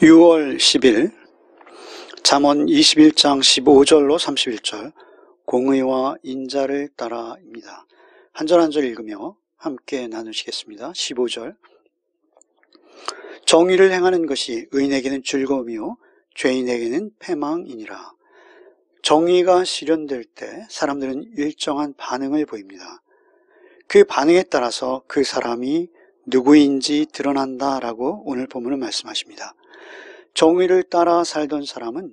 6월 10일 잠언 21장 15절로 31절 공의와 인자를 따라입니다. 한 절 한 절 읽으며 함께 나누시겠습니다. 15절 정의를 행하는 것이 의인에게는 즐거움이요 죄인에게는 패망이니라. 정의가 실현될 때 사람들은 일정한 반응을 보입니다. 그 반응에 따라서 그 사람이 누구인지 드러난다라고 오늘 본문은 말씀하십니다. 정의를 따라 살던 사람은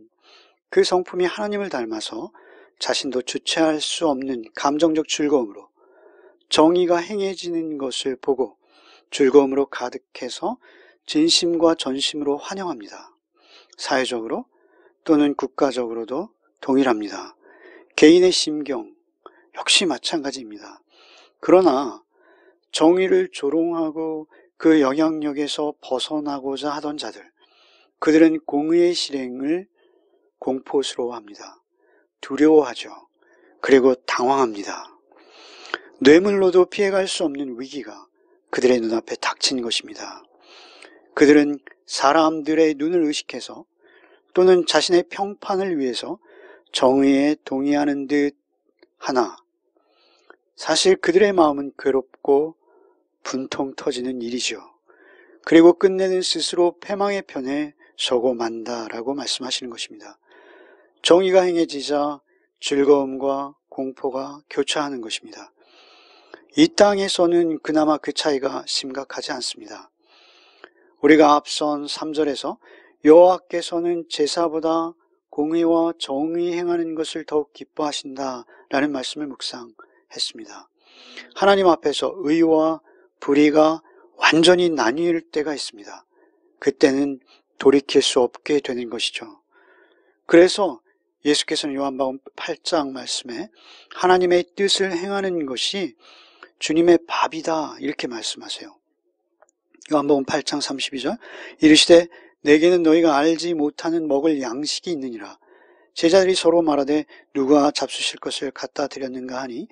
그 성품이 하나님을 닮아서 자신도 주체할 수 없는 감정적 즐거움으로 정의가 행해지는 것을 보고 즐거움으로 가득해서 진심과 전심으로 환영합니다. 사회적으로 또는 국가적으로도 동일합니다. 개인의 심경 역시 마찬가지입니다. 그러나 정의를 조롱하고 그 영향력에서 벗어나고자 하던 자들, 그들은 공의의 실행을 공포스러워합니다. 두려워하죠. 그리고 당황합니다. 뇌물로도 피해갈 수 없는 위기가 그들의 눈앞에 닥친 것입니다. 그들은 사람들의 눈을 의식해서 또는 자신의 평판을 위해서 정의에 동의하는 듯 하나 사실 그들의 마음은 괴롭고 분통 터지는 일이죠. 그리고 끝내는 스스로 패망의 편에 서고 만다라고 말씀하시는 것입니다. 정의가 행해지자 즐거움과 공포가 교차하는 것입니다. 이 땅에서는 그나마 그 차이가 심각하지 않습니다. 우리가 앞선 3절에서 여호와께서는 제사보다 공의와 정의 행하는 것을 더욱 기뻐하신다라는 말씀을 묵상했습니다. 하나님 앞에서 의와 불의가 완전히 나뉠 때가 있습니다. 그때는 돌이킬 수 없게 되는 것이죠. 그래서 예수께서는 요한복음 8장 말씀에 하나님의 뜻을 행하는 것이 주님의 밥이다 이렇게 말씀하세요. 요한복음 8장 32절 이르시되 내게는 너희가 알지 못하는 먹을 양식이 있느니라. 제자들이 서로 말하되 누가 잡수실 것을 갖다 드렸는가 하니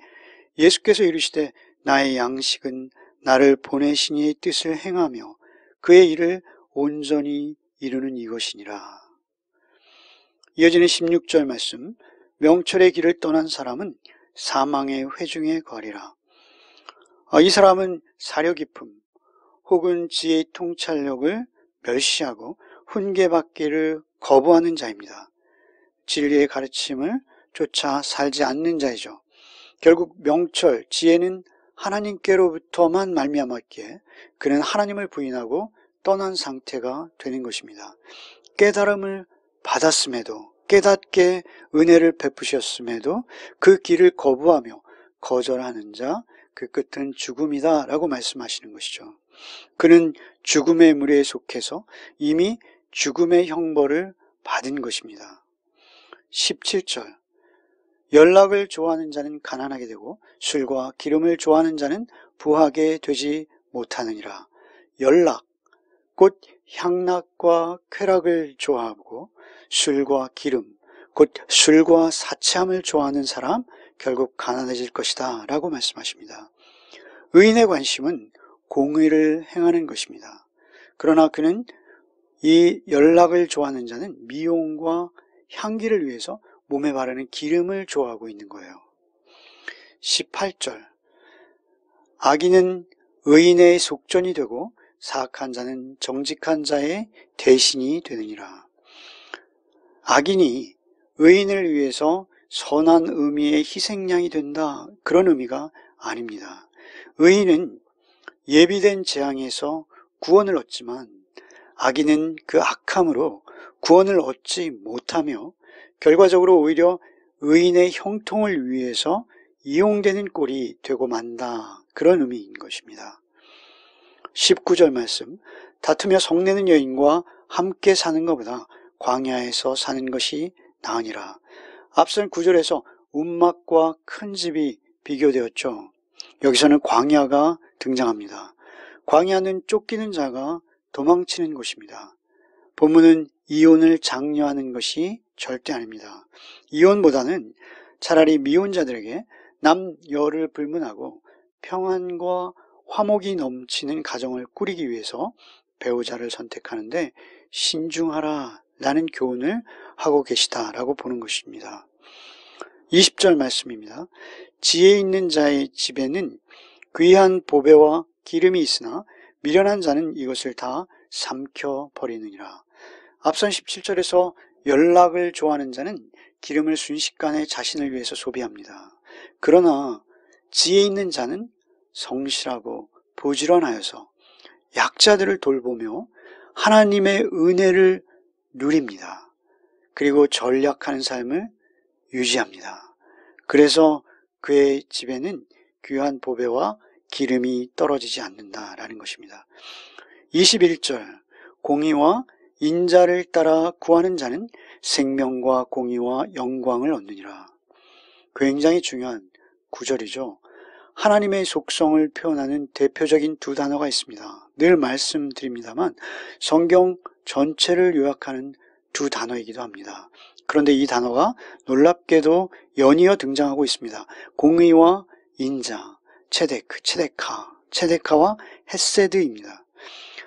예수께서 이르시되 나의 양식은 나를 보내신 이의 뜻을 행하며 그의 일을 온전히 이루는 이것이니라. 이어지는 16절 말씀 명철의 길을 떠난 사람은 사망의 회중에 거하리라. 이 사람은 사려 깊음 혹은 지혜의 통찰력을 멸시하고 훈계받기를 거부하는 자입니다. 진리의 가르침을 쫓아 살지 않는 자이죠. 결국 명철, 지혜는 하나님께로부터만 말미암았기에 그는 하나님을 부인하고 떠난 상태가 되는 것입니다. 깨달음을 받았음에도 깨닫게 은혜를 베푸셨음에도 그 길을 거부하며 거절하는 자, 그 끝은 죽음이다 라고 말씀하시는 것이죠. 그는 죽음의 무리에 속해서 이미 죽음의 형벌을 받은 것입니다. 17절 연락을 좋아하는 자는 가난하게 되고 술과 기름을 좋아하는 자는 부하게 되지 못하느니라. 연락, 곧 향락과 쾌락을 좋아하고 술과 기름, 곧 술과 사치함을 좋아하는 사람 결국 가난해질 것이다 라고 말씀하십니다. 의인의 관심은 공의를 행하는 것입니다. 그러나 그는 이 연락을 좋아하는 자는 미용과 향기를 위해서 몸에 바르는 기름을 좋아하고 있는 거예요. 18절 악인은 의인의 속전이 되고 사악한 자는 정직한 자의 대신이 되느니라. 악인이 의인을 위해서 선한 의미의 희생양이 된다 그런 의미가 아닙니다. 의인은 예비된 재앙에서 구원을 얻지만 악인은 그 악함으로 구원을 얻지 못하며 결과적으로 오히려 의인의 형통을 위해서 이용되는 꼴이 되고 만다 그런 의미인 것입니다. 19절 말씀 다투며 성내는 여인과 함께 사는 것보다 광야에서 사는 것이 나으니라. 앞선 9절에서 움막과 큰 집이 비교되었죠. 여기서는 광야가 등장합니다. 광야는 쫓기는 자가 도망치는 곳입니다. 본문은 이혼을 장려하는 것이 절대 아닙니다. 이혼보다는 차라리 미혼자들에게 남녀를 불문하고 평안과 화목이 넘치는 가정을 꾸리기 위해서 배우자를 선택하는데 신중하라 라는 교훈을 하고 계시다라고 보는 것입니다. 20절 말씀입니다. 지혜 있는 자의 집에는 귀한 보배와 기름이 있으나 미련한 자는 이것을 다 삼켜버리느니라. 앞선 17절에서 연락을 좋아하는 자는 기름을 순식간에 자신을 위해서 소비합니다. 그러나 지혜 있는 자는 성실하고 부지런하여서 약자들을 돌보며 하나님의 은혜를 누립니다. 그리고 전략하는 삶을 유지합니다. 그래서 그의 집에는 귀한 보배와 기름이 떨어지지 않는다라는 것입니다. 21절 공의와 인자를 따라 구하는 자는 생명과 공의와 영광을 얻느니라. 굉장히 중요한 구절이죠. 하나님의 속성을 표현하는 대표적인 두 단어가 있습니다. 늘 말씀드립니다만 성경 전체를 요약하는 두 단어이기도 합니다. 그런데 이 단어가 놀랍게도 연이어 등장하고 있습니다. 공의와 인자, 체데카와 헤세드입니다.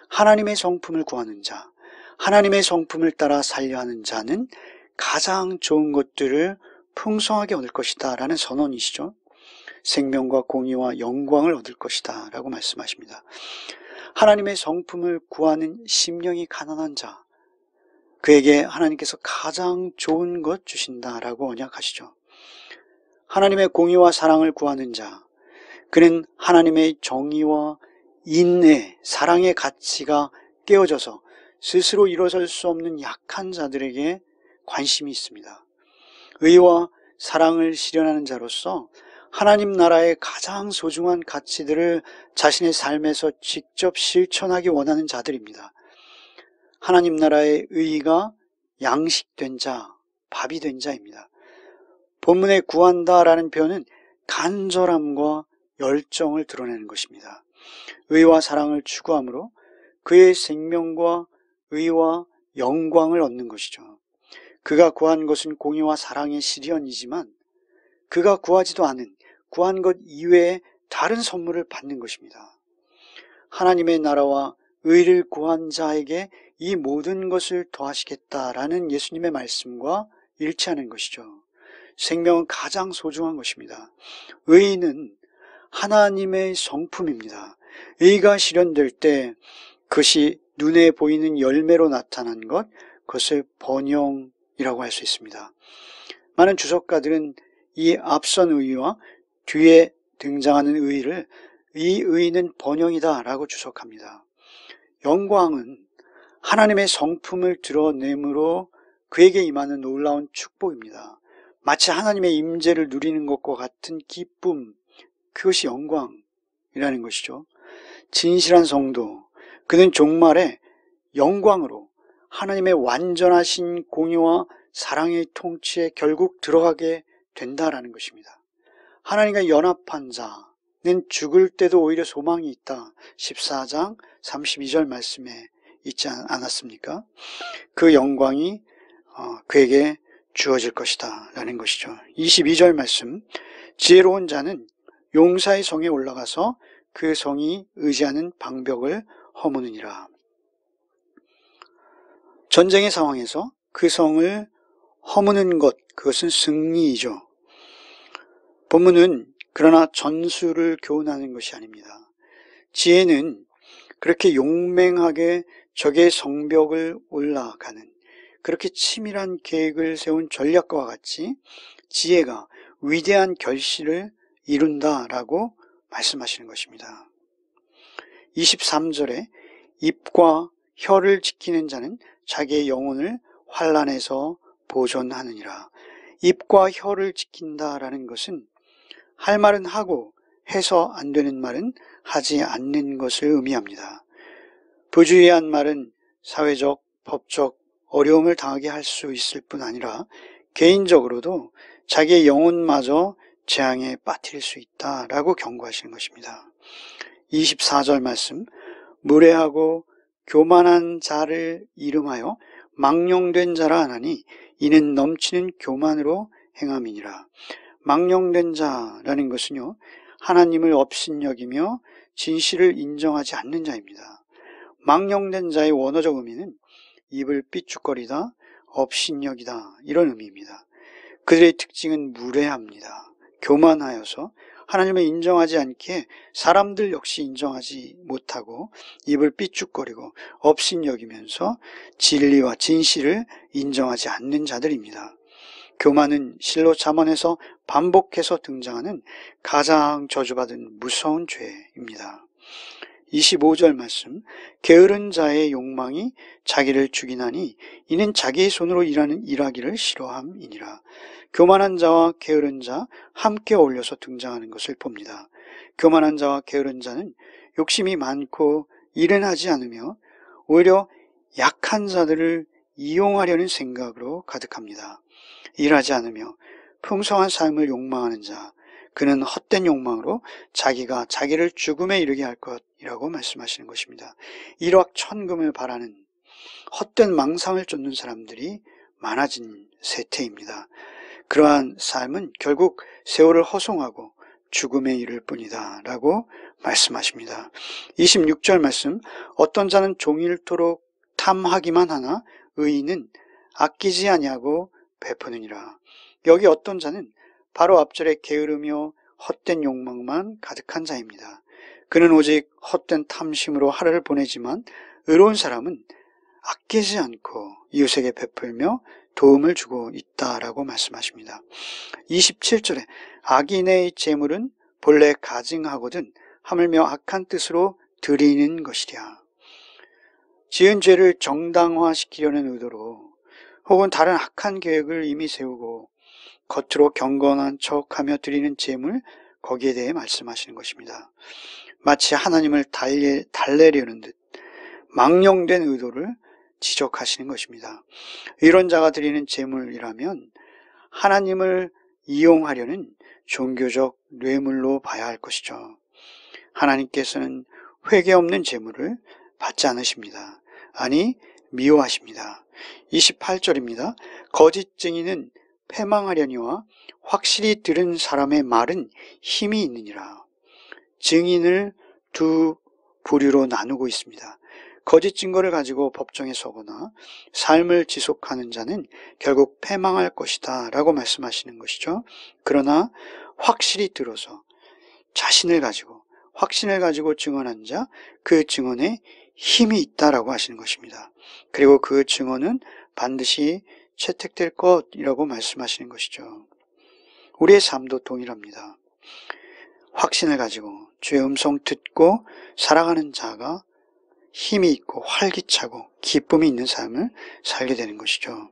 하나님의 성품을 구하는 자, 하나님의 성품을 따라 살려하는 자는 가장 좋은 것들을 풍성하게 얻을 것이다 라는 선언이시죠. 생명과 공의와 영광을 얻을 것이다 라고 말씀하십니다. 하나님의 성품을 구하는 심령이 가난한 자, 그에게 하나님께서 가장 좋은 것 주신다라고 언약하시죠. 하나님의 공의와 사랑을 구하는 자, 그는 하나님의 정의와 인내, 사랑의 가치가 깨어져서 스스로 일어설 수 없는 약한 자들에게 관심이 있습니다. 의와 사랑을 실현하는 자로서 하나님 나라의 가장 소중한 가치들을 자신의 삶에서 직접 실천하기 원하는 자들입니다. 하나님 나라의 의가 양식된 자, 밥이 된 자입니다. 본문에 구한다라는 표현은 간절함과 열정을 드러내는 것입니다. 의와 사랑을 추구함으로 그의 생명과 의와 영광을 얻는 것이죠. 그가 구한 것은 공의와 사랑의 실현이지만 그가 구하지도 않은 구한 것 이외에 다른 선물을 받는 것입니다. 하나님의 나라와 의를 구한 자에게 이 모든 것을 더하시겠다라는 예수님의 말씀과 일치하는 것이죠. 생명은 가장 소중한 것입니다. 의는 하나님의 성품입니다. 의가 실현될 때 그것이 눈에 보이는 열매로 나타난 것, 그것을 번영이라고 할 수 있습니다. 많은 주석가들은 이 앞선 의와 뒤에 등장하는 의를 이 의는 번영이다 라고 주석합니다. 영광은 하나님의 성품을 드러내므로 그에게 임하는 놀라운 축복입니다. 마치 하나님의 임재를 누리는 것과 같은 기쁨, 그것이 영광이라는 것이죠. 진실한 성도, 그는 종말에 영광으로 하나님의 완전하신 공의와 사랑의 통치에 결국 들어가게 된다라는 것입니다. 하나님과 연합한 자는 죽을 때도 오히려 소망이 있다. 14장 32절 말씀에 있지 않았습니까? 그 영광이 그에게 주어질 것이다 라는 것이죠. 22절 말씀, 지혜로운 자는 용사의 성에 올라가서 그 성이 의지하는 방벽을 허무느니라. 전쟁의 상황에서 그 성을 허무는 것, 그것은 승리이죠. 본문은 그러나 전술을 교훈하는 것이 아닙니다. 지혜는 그렇게 용맹하게 적의 성벽을 올라가는, 그렇게 치밀한 계획을 세운 전략가와 같이 지혜가 위대한 결실을 이룬다라고 말씀하시는 것입니다. 23절에 입과 혀를 지키는 자는 자기의 영혼을 환난에서 보존하느니라. 입과 혀를 지킨다라는 것은 할 말은 하고 해서 안 되는 말은 하지 않는 것을 의미합니다. 부주의한 말은 사회적, 법적 어려움을 당하게 할 수 있을 뿐 아니라 개인적으로도 자기의 영혼마저 재앙에 빠뜨릴 수 있다라고 경고하시는 것입니다. 24절 말씀, 무례하고 교만한 자를 이름하여 망령된 자라 하나니 이는 넘치는 교만으로 행함이니라. 망령된 자라는 것은요, 하나님을 업신여기며 진실을 인정하지 않는 자입니다. 망령된 자의 원어적 의미는 입을 삐죽거리다, 업신여기다 이런 의미입니다. 그들의 특징은 무례합니다. 교만하여서 하나님을 인정하지 않기에 사람들 역시 인정하지 못하고 입을 삐죽거리고 업신여기면서 진리와 진실을 인정하지 않는 자들입니다. 교만은 실로 잠언에서 반복해서 등장하는 가장 저주받은 무서운 죄입니다. 25절 말씀, 게으른 자의 욕망이 자기를 죽이나니 이는 자기의 손으로 일하기를 싫어함이니라. 교만한 자와 게으른 자 함께 어울려서 등장하는 것을 봅니다. 교만한 자와 게으른 자는 욕심이 많고 일은 하지 않으며 오히려 약한 자들을 이용하려는 생각으로 가득합니다. 일하지 않으며 풍성한 삶을 욕망하는 자, 그는 헛된 욕망으로 자기가 자기를 죽음에 이르게 할 것이라고 말씀하시는 것입니다. 일확천금을 바라는 헛된 망상을 쫓는 사람들이 많아진 세태입니다. 그러한 삶은 결국 세월을 허송하고 죽음에 이를 뿐이다 라고 말씀하십니다. 26절 말씀, 어떤 자는 종일토록 탐하기만 하나 의인은 아끼지 아니하고 베푸느니라. 여기 어떤 자는 바로 앞절에 게으르며 헛된 욕망만 가득한 자입니다. 그는 오직 헛된 탐심으로 하루를 보내지만 의로운 사람은 아끼지 않고 이웃에게 베풀며 도움을 주고 있다라고 말씀하십니다. 27절에 악인의 재물은 본래 가증하거든 하물며 악한 뜻으로 드리는 것이랴. 지은 죄를 정당화시키려는 의도로 혹은 다른 악한 계획을 이미 세우고 겉으로 경건한 척하며 드리는 재물, 거기에 대해 말씀하시는 것입니다. 마치 하나님을 달래려는 듯 망령된 의도를 지적하시는 것입니다. 이런 자가 드리는 재물이라면 하나님을 이용하려는 종교적 뇌물로 봐야 할 것이죠. 하나님께서는 회개 없는 재물을 받지 않으십니다. 아니, 미워하십니다. 28절입니다. 거짓 증인은 패망하려니와 확실히 들은 사람의 말은 힘이 있느니라. 증인을 두 부류로 나누고 있습니다. 거짓 증거를 가지고 법정에 서거나 삶을 지속하는 자는 결국 패망할 것이다 라고 말씀하시는 것이죠. 그러나 확실히 들어서 자신을 가지고 확신을 가지고 증언한 자, 그 증언에 힘이 있다라고 하시는 것입니다. 그리고 그 증언은 반드시 채택될 것이라고 말씀하시는 것이죠. 우리의 삶도 동일합니다. 확신을 가지고 주의 음성 듣고 살아가는 자가 힘이 있고 활기차고 기쁨이 있는 삶을 살게 되는 것이죠.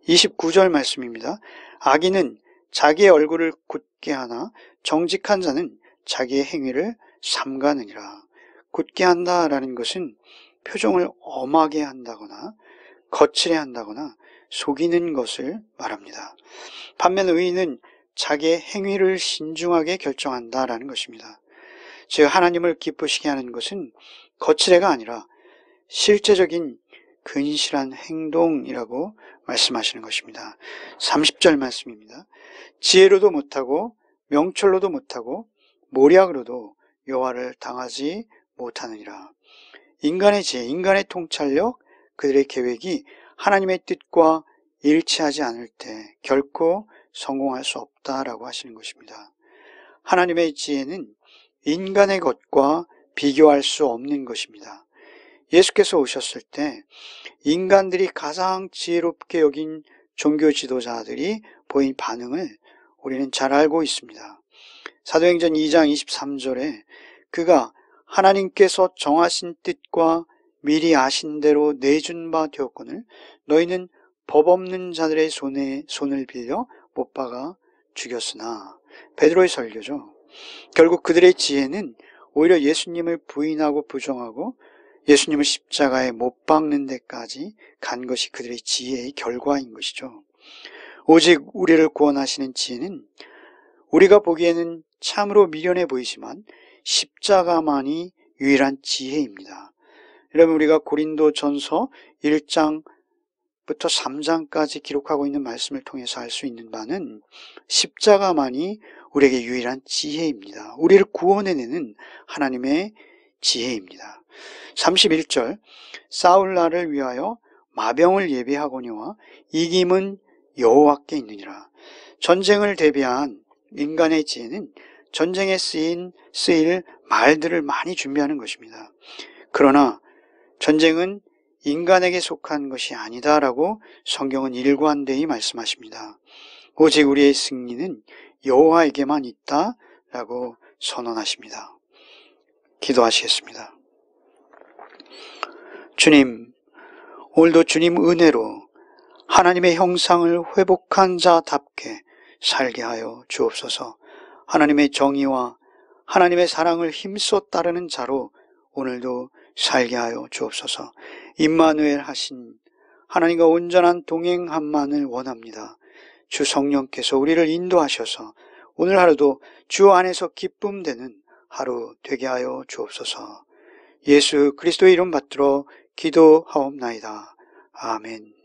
29절 말씀입니다. 악인은 자기의 얼굴을 굳게 하나 정직한 자는 자기의 행위를 삼가느니라. 굳게 한다라는 것은 표정을 엄하게 한다거나 거칠게 한다거나 속이는 것을 말합니다. 반면 의인은 자기의 행위를 신중하게 결정한다라는 것입니다. 즉 하나님을 기쁘시게 하는 것은 거칠애가 아니라 실제적인 근실한 행동이라고 말씀하시는 것입니다. 30절 말씀입니다. 지혜로도 못하고 명철로도 못하고 모략으로도 여호와를 당하지 못하느니라. 인간의 지혜, 인간의 통찰력, 그들의 계획이 하나님의 뜻과 일치하지 않을 때 결코 성공할 수 없다라고 하시는 것입니다. 하나님의 지혜는 인간의 것과 비교할 수 없는 것입니다. 예수께서 오셨을 때 인간들이 가장 지혜롭게 여긴 종교 지도자들이 보인 반응을 우리는 잘 알고 있습니다. 사도행전 2장 23절에 그가 하나님께서 정하신 뜻과 미리 아신 대로 내준 바 되었거늘 너희는 법 없는 자들의 손을 빌려 못 박아 죽였으나. 베드로의 설교죠. 결국 그들의 지혜는 오히려 예수님을 부인하고 부정하고 예수님을 십자가에 못 박는 데까지 간 것이 그들의 지혜의 결과인 것이죠. 오직 우리를 구원하시는 지혜는 우리가 보기에는 참으로 미련해 보이지만 십자가만이 유일한 지혜입니다. 여러분, 우리가 고린도전서 1장부터 3장까지 기록하고 있는 말씀을 통해서 알 수 있는 바는 십자가만이 우리에게 유일한 지혜입니다. 우리를 구원해내는 하나님의 지혜입니다. 31절 사울 나를 위하여 마병을 예비하거니와 이김은 여호와께 있느니라. 전쟁을 대비한 인간의 지혜는 전쟁에 쓰일 말들을 많이 준비하는 것입니다. 그러나 전쟁은 인간에게 속한 것이 아니다라고 성경은 일관되이 말씀하십니다. 오직 우리의 승리는 여호와에게만 있다라고 선언하십니다. 기도하시겠습니다. 주님, 오늘도 주님 은혜로 하나님의 형상을 회복한 자답게 살게 하여 주옵소서. 하나님의 정의와 하나님의 사랑을 힘써 따르는 자로 오늘도 살게 하여 주옵소서. 임마누엘 하신 하나님과 온전한 동행함만을 원합니다. 주 성령께서 우리를 인도하셔서 오늘 하루도 주 안에서 기쁨되는 하루 되게 하여 주옵소서. 예수 그리스도의 이름 받들어 기도하옵나이다. 아멘.